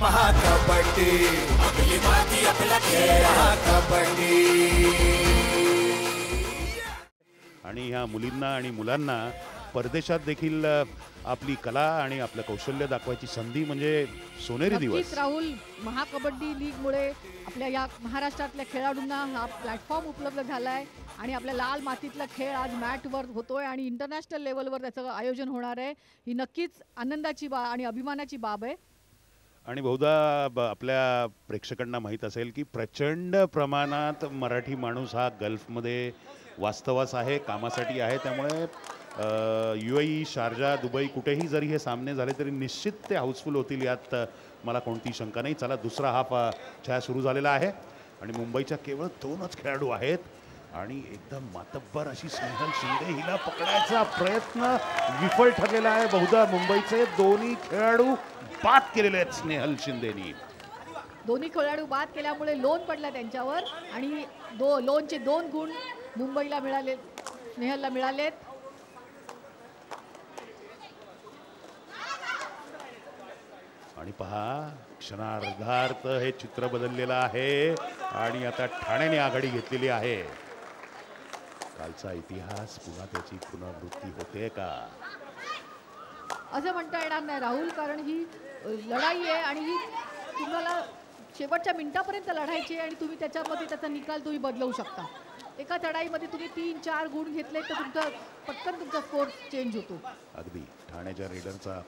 महाकबड्डी आपली माती आपला खेळ महाकबड्डी. आणि ह्या मुलींना आणि मुलांना परदेशात देखील आपली कला आणि आपलं कौशल्य दाखवायची संधी म्हणजे सोनेरी दिवस. राहुल, महाकबड्डी लीगमुळे आपल्या या महाराष्ट्रातल्या खेळाडूंना हा प्लॅटफॉर्म उपलब्ध झालाय आणि आपल्या लाल मातीतला खेळ आज मॅटवर होतोय आणि इंटरनॅशनल लेवलवर त्याचं आयोजन होणार आहे. ही नक्कीच आनंदाची आणि अभिमानाची बाब आहे. आणि बहुधा आपल्या प्रेक्षकांना माहीत असेल की प्रचंड प्रमाणात मराठी माणूस हा गल्फमध्ये वास्तवास आहे, कामासाठी आहे. त्यामुळे UAE, शारजा, दुबई कुठेही जरी हे सामने झाले तरी निश्चित ते हाऊसफुल होतील, यात मला कोणती शंका नाही. चला, दुसरा हाफ छाया सुरू झालेला आहे आणि मुंबईच्या केवळ 2च खेळाडू आहेत आणि एकदम मातब्बर अशी स्नेहल शिंदे, हिला पकडायचा प्रयत्न विफल ठरलेला आहे. बहुधा मुंबईचे दोन्ही खेळाडू बाद केलेले आहेत स्नेहल शिंदेनी. दोन्ही खेळाडू बाद केल्यामुळे लोन पडला त्यांच्यावर आणि लोनचे 2 गुण मुंबईला मिळाले, स्नेहलला मिळालेत. आणि पहा, क्षणार्धार्थ हे चित्र बदललेलं आहे आणि आता ठाण्याने आघाडी घेतलेली आहे. कालचा इतिहास पुन्हा त्याची पुनरावृत्ती होते का असं म्हणता येणार नाही राहुल, कारण ही लढाई आहे आणि ही तुम्हाला शेवटच्या मिनिटापर्यंत लढायची आहे आणि तुम्ही त्याच्यामध्ये त्याचा निकाल तुम्ही बदलवू शकता. एका लढाईमध्ये तुम्ही 3-4 गुण घेतले तर तुमचा पटकन तुमचा स्कोर चेंज होतो. अगदी ठाण्याच्या रेडरचा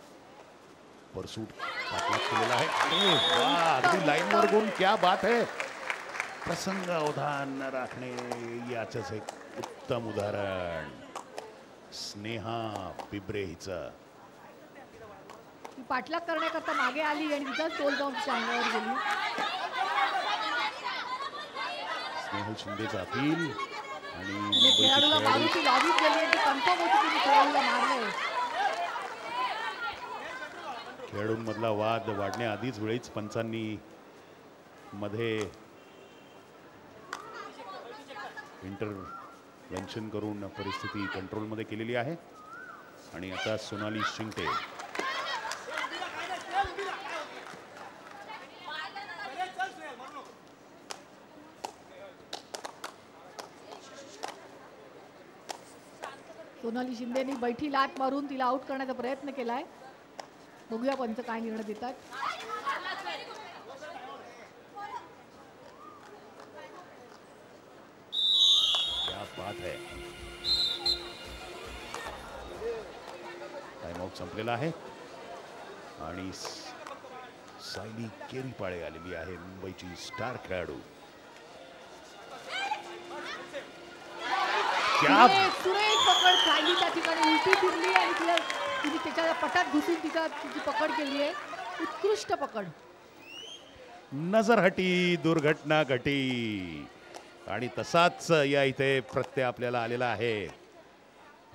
परसूट पाठलाग केलेला आहे. अरे वाह, अगदी लाईनवर गुण, क्या बात है. प्रसंग अवधान राखणे याचंच एक उत्तम उदाहरण स्नेहा बिब्रे हिचं. ती पाठलाग करण्याकरता मागे आली आणि तिचाच गोल जाऊन अंगावर गेली. स्नेहल शिंदेचा अपील आणि खेळाडूला मारूची लावीच गेली आणि कन्फर्म होती की खेळाडूला मारलंय. खेळाडूंमधला वाद वाढण्याआधीच वेळीच पंचांनी मध्ये इंटरव्हेन्शन करून परिस्थिती कंट्रोलमध्ये केलेली आहे. आणि आता सोनाली शिंगटे सोनाली शिंदेनी बैठी लात मारून तिला आउट करण्याचा प्रयत्न केलाय. बघूया पंच काय निर्णय देतात. क्या बात है. टाइमआउट संपलेला आहे आणि सायली केरीपाळे आलेली आहे, मुंबईची स्टार खेळाडू. सुरेश पकड सायली त्या ठिकाणी उलटी फिरली आणि तिने त्याच्या पटात घुसून तिची पकड केली आहे. उत्कृष्ट पकड. नजर हटी, दुर्घटना घटी. आणि तसाच या इथे प्रत्यय आपल्याला आलेला आहे.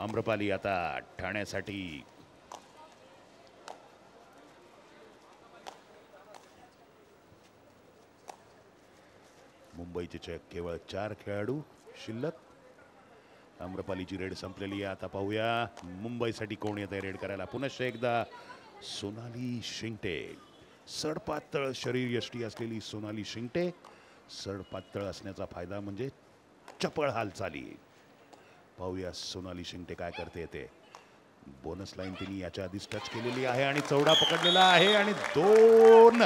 आम्रपाली आता ठाण्यासाठी. मुंबईचे केवळ 4 खेळाडू शिल्लक. आम्रपालीची रेड संपलेली आहे. आता पाहूया मुंबईसाठी कोण येत आहे रेड करायला. पुनश्च एकदा सोनाली शिंगटे, सडपातळ शरीर यष्टी असलेली सोनाली शिंगटे. सडपातळ असण्याचा फायदा म्हणजे चपळ हालचाली. पाहूया सोनाली शिंगटे काय करते ते. बोनस लाईन तिने याच्या आधीच टच केलेली आहे आणि चौडा पकडलेला आहे आणि 2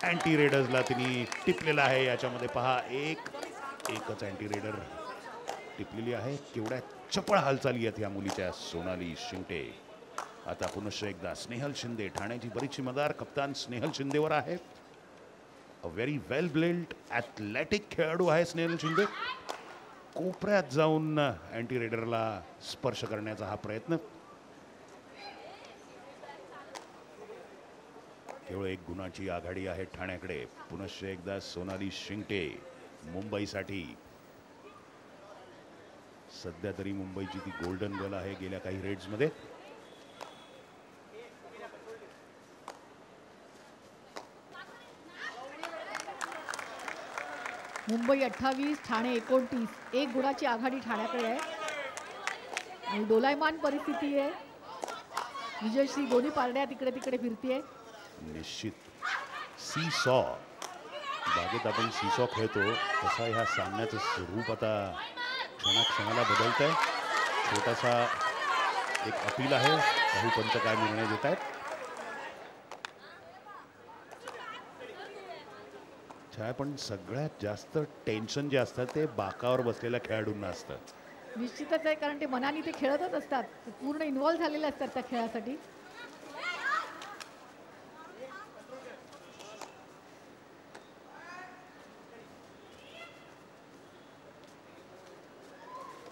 अँटी रेडर्सला तिने टिपलेला आहे. याच्यामध्ये पहा, एकच अँटी रेडर टिपलेली आहे. केवढ्या चपळ हालचाली आहेत या मुलीच्या सोनाली शिंगटे. आता पुनश्च एकदा स्नेहल शिंदे. ठाण्याची बरीचशी मदार कप्तान स्नेहल शिंदेवर आहे. A very well build athletic खेळाडू आहे स्नेहल शिंदे. कोपऱ्यात जाऊन अँटी रेडरला स्पर्श करण्याचा हा प्रयत्न. केवळ 1 गुणाची आघाडी आहे ठाण्याकडे. पुनश्च एकदा सोनाली शिंगटे मुंबईसाठी. सध्या तरी मुंबईची ती गोल्डन गर्ल आहे गेल्या काही रेड्समध्ये. मुंबई 28, ठाणे 29. 1 गुणाची आघाडी ठाण्याकडे आहे आणि डोलायमान परिस्थिती आहे. विजयश्री दोन्ही पारड्या तिकडे तिकडे फिरतीये. निश्चित सी सॉ बागेत आपण सी सॉ खेळतो तसा ह्या सामन्याचं स्वरूप आता क्षणाक्षणाला बदलत आहे. छोटासा एक अपील आहे, पाहू पंच काय निर्णय देत आहेत. पण सगळ्यात जास्त टेन्शन जे असतं ते बाकावर बसलेल्या खेळाडूंना असतं. निश्चितच आहे, कारण ते मनाने ते खेळतच असतात, पूर्ण इन्व्हॉल्व्ह झालेले असतात त्या खेळासाठी.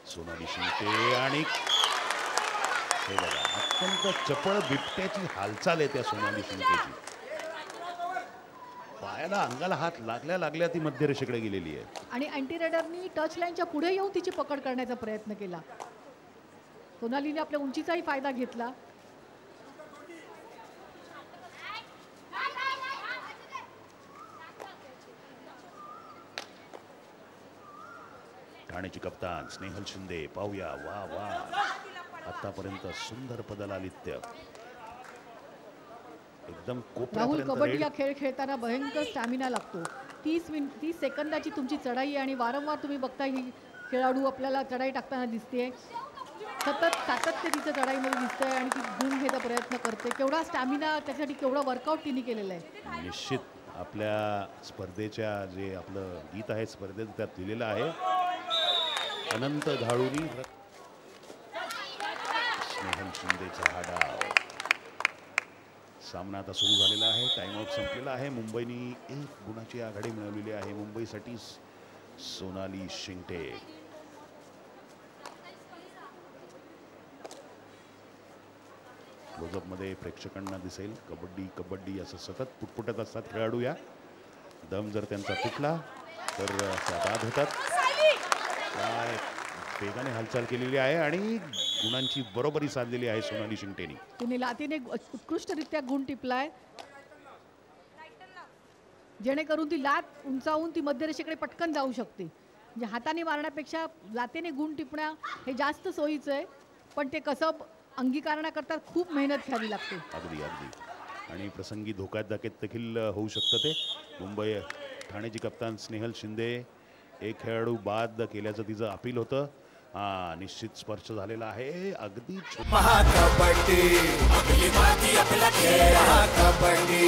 सोनाली शिंदे आणि हे बघा अत्यंत चपळ बिबट्याची हालचाल आहे त्या सोनाली शिंदेची. पायाला अंगाला हात लागल्या लागल्या ती मध्यरेषेकडे गेलेली आहे आणि अँटी रेडरनी टच लाईनच्या पुढे येऊन तिची पकड करण्याचा प्रयत्न केला. सोनालीने आपल्या उंचीचाही फायदा घेतला. ठाण्याची कप्तान स्नेहल शिंदे. पाहूया वा वा आतापर्यंत सुंदर पदलालित्य. एकदम राहुल, कबड्डी हा खेळ खेळताना भयंकर स्टॅमिना लागतो. 30 सेकंदाची तुमची चढाई आहे आणि वारंवार तुम्ही बघता ही खेळाडू आपल्याला चढाई टाकताना दिसते. सतत सातत्य तिचं चढाईमध्ये दिसतंय आणि ती गुण घ्यायचा प्रयत्न करते. केवढा स्टॅमिना, त्यासाठी केवढा वर्कआउट तिने केलेलं आहे. निश्चित आपल्या स्पर्धेच्या जे आपलं गीत आहे स्पर्धेत त्यात लिहिलेलं आहे, अनंत धाळूनी स्नेहल शिंदेचा हा डाव. सामना आता सुरू झालेला आहे, टाइमआउट संपलेला आहे. मुंबईने 1 गुणाची आघाडी मिळवलेली आहे. मुंबईसाठी सोनाली शिंदे. क्लोजअप मध्ये प्रेक्षकांना दिसेल कबड्डी कबड्डी असं सतत पुटपुटत असतात खेळाडू. या दम जर त्यांचा तुटला तर बाद होतात. काय वेगाने हालचाल केलेली आहे आणि गुणांची बरोबरी साधलेली आहे सोनाली शिंदेनी. तिने लातीने उत्कृष्टरित्या गुण टिपलाय, जेणेकरून ती लात उंचावून ती मध्यरेषेकडे पटकन जाऊ शकते. म्हणजे हाताने मारण्यापेक्षा लातेने गुण टिपणं हे जास्त सोयीचं आहे, पण ते कसं अंगीकारण्याकरता खूप मेहनत घ्यावी लागते. अगदी अगदी आणि प्रसंगी धोकादायक देखील होऊ शकतं ते. मुंबई ठाण्याची कप्तान स्नेहल शिंदे, एक खेळाडू बाद केल्याचं तिचं अपील होतं. निश्चित स्पर्श झालेला आहे. अगदी महाकबड्डी आपली माती आपला खेळ, महाकबड्डी.